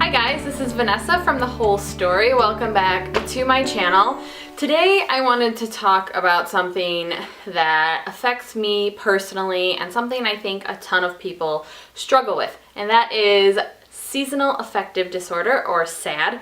Hi guys, this is Vanessa from The Whole Story. Welcome back to my channel. Today I wanted to talk about something that affects me personally and something I think a ton of people struggle with, and that is seasonal affective disorder, or SAD.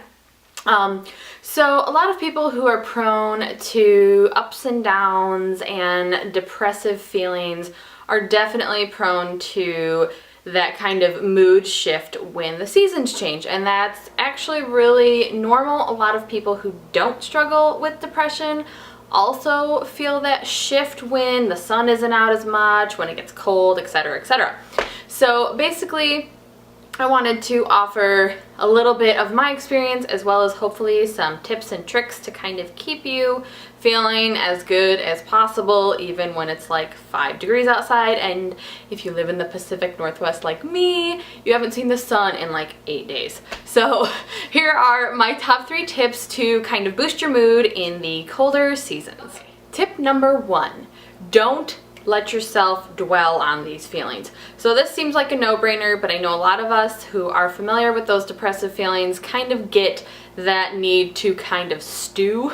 So a lot of people who are prone to ups and downs and depressive feelings are definitely prone to that kind of mood shift when the seasons change, and that's actually really normal. A lot of people who don't struggle with depression also feel that shift when the sun isn't out as much, when it gets cold, etc., etc. So basically I wanted to offer a little bit of my experience as well as hopefully some tips and tricks to kind of keep you feeling as good as possible even when it's like 5 degrees outside, and if you live in the Pacific Northwest like me, you haven't seen the sun in like 8 days. So here are my top 3 tips to kind of boost your mood in the colder seasons. Tip number 1, don't let yourself dwell on these feelings. So this seems like a no-brainer, but I know a lot of us who are familiar with those depressive feelings kind of get that need to kind of stew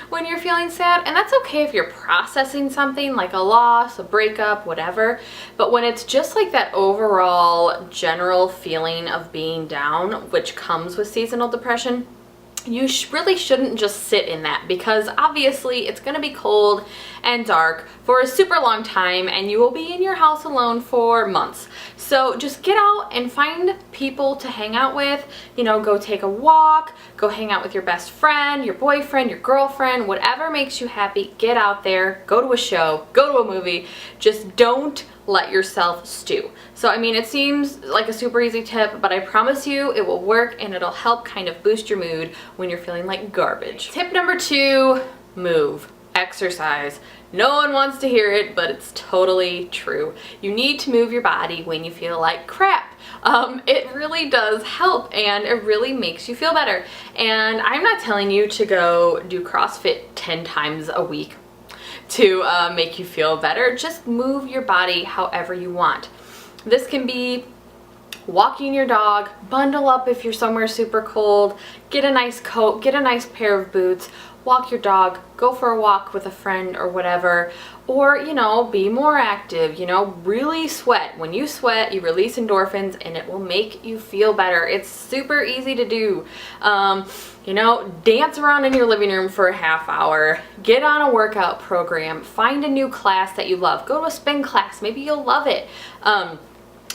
when you're feeling sad, and that's okay if you're processing something like a loss, a breakup, whatever, but when it's just like that overall general feeling of being down, which comes with seasonal depression, you really shouldn't just sit in that, because obviously it's going to be cold and dark for a super long time and you will be in your house alone for months. So just get out and find people to hang out with, you know, go take a walk, go hang out with your best friend, your boyfriend, your girlfriend, whatever makes you happy. Get out there, go to a show, go to a movie, just don't let yourself stew. So I mean, it seems like a super easy tip, but I promise you it will work and it'll help kind of boost your mood when you're feeling like garbage. Tip number 2, move, exercise. No one wants to hear it, but it's totally true. You need to move your body when you feel like crap. It really does help and it really makes you feel better. And I'm not telling you to go do CrossFit 10 times a week to make you feel better. Just move your body however you want. This can be walking your dog, bundle up if you're somewhere super cold, get a nice coat, get a nice pair of boots, walk your dog, go for a walk with a friend or whatever, or, you know, be more active, you know, really sweat. When you sweat, you release endorphins and it will make you feel better. It's super easy to do. You know, dance around in your living room for a half hour, get on a workout program, find a new class that you love, go to a spin class, maybe you'll love it.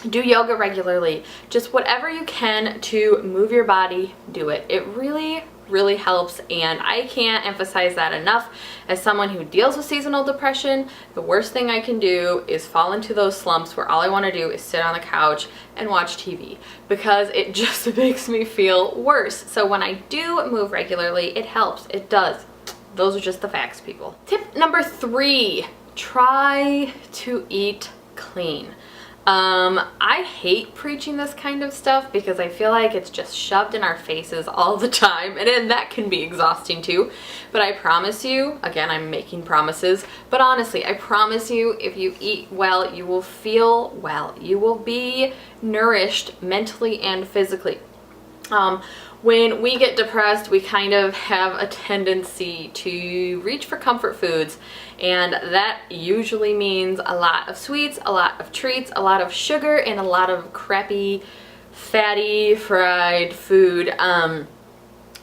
Do yoga regularly, just whatever you can to move your body, do it. It really helps, and I can't emphasize that enough. As someone who deals with seasonal depression, the worst thing I can do is fall into those slumps where all I want to do is sit on the couch and watch TV, because it just makes me feel worse. So when I do move regularly, it helps. It does. Those are just the facts, people. Tip number 3, try to eat clean. I hate preaching this kind of stuff because I feel like it's just shoved in our faces all the time, and then that can be exhausting too. But I promise you, again, I'm making promises, but honestly, I promise you, if you eat well, you will feel well. You will be nourished mentally and physically. When we get depressed, we kind of have a tendency to reach for comfort foods, and that usually means a lot of sweets, a lot of treats, a lot of sugar, and a lot of crappy, fatty, fried food.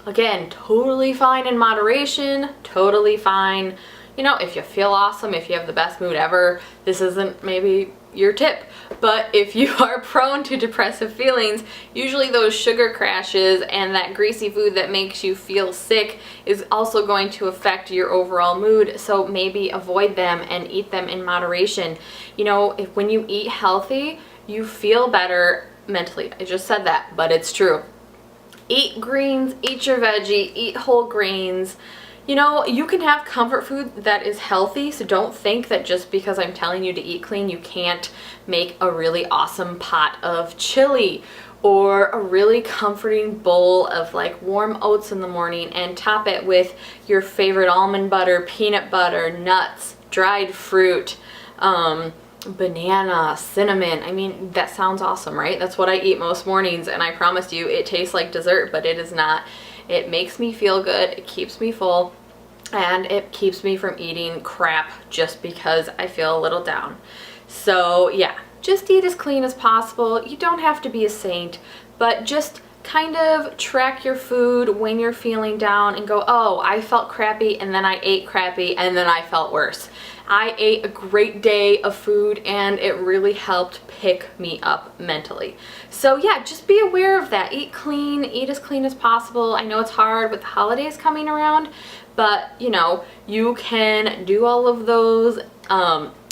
Again, totally fine in moderation, totally fine. You know, if you feel awesome, if you have the best mood ever, this isn't maybe your tip. But if you are prone to depressive feelings, usually those sugar crashes and that greasy food that makes you feel sick is also going to affect your overall mood. So maybe avoid them and eat them in moderation. You know, when you eat healthy, you feel better mentally. I just said that, but it's true. Eat greens, eat your veggie, eat whole grains. You know, you can have comfort food that is healthy, so don't think that just because I'm telling you to eat clean, you can't make a really awesome pot of chili or a really comforting bowl of like warm oats in the morning and top it with your favorite almond butter, peanut butter, nuts, dried fruit, banana, cinnamon. I mean, that sounds awesome, right? That's what I eat most mornings, and I promise you it tastes like dessert, but it is not. It makes me feel good, it keeps me full, and it keeps me from eating crap just because I feel a little down. So yeah, just eat as clean as possible. You don't have to be a saint, but just kind of track your food when you're feeling down and go, oh, I felt crappy and then I ate crappy and then I felt worse. I ate a great day of food and it really helped pick me up mentally. So yeah, just be aware of that. Eat clean, eat as clean as possible. I know it's hard with the holidays coming around, but you know, you can do all of those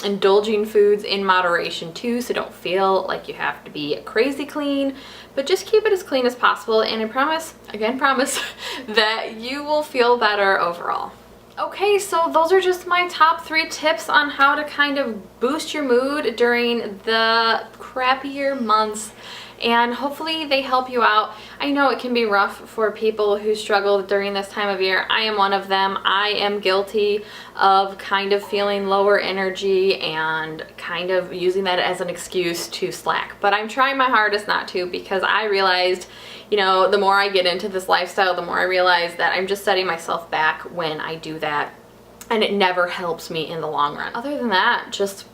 indulging foods in moderation too, so don't feel like you have to be crazy clean, but just keep it as clean as possible, and I promise, again promise, that you will feel better overall. Okay, so those are just my top 3 tips on how to kind of boost your mood during the crappier months, and hopefully they help you out. I know it can be rough for people who struggle during this time of year. I am one of them. I am guilty of kind of feeling lower energy and kind of using that as an excuse to slack, but I'm trying my hardest not to, because I realized, you know, the more I get into this lifestyle, the more I realize that I'm just setting myself back when I do that, and it never helps me in the long run. Other than that, just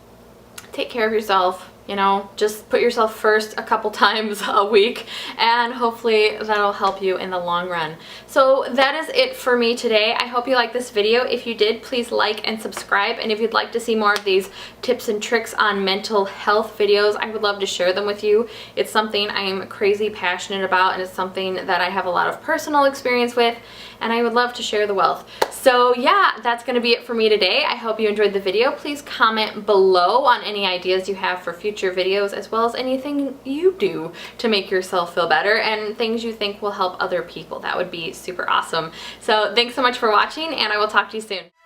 take care of yourself. You know, just put yourself first a couple times a week, and hopefully that'll help you in the long run. So that is it for me today. I hope you liked this video. If you did, please like and subscribe, and if you'd like to see more of these tips and tricks on mental health videos, I would love to share them with you. It's something I am crazy passionate about, and it's something that I have a lot of personal experience with, and I would love to share the wealth. So yeah, that's gonna be it for me today. I hope you enjoyed the video. Please comment below on any ideas you have for future videos, as well as anything you do to make yourself feel better and things you think will help other people. That would be super awesome. So thanks so much for watching, and I will talk to you soon.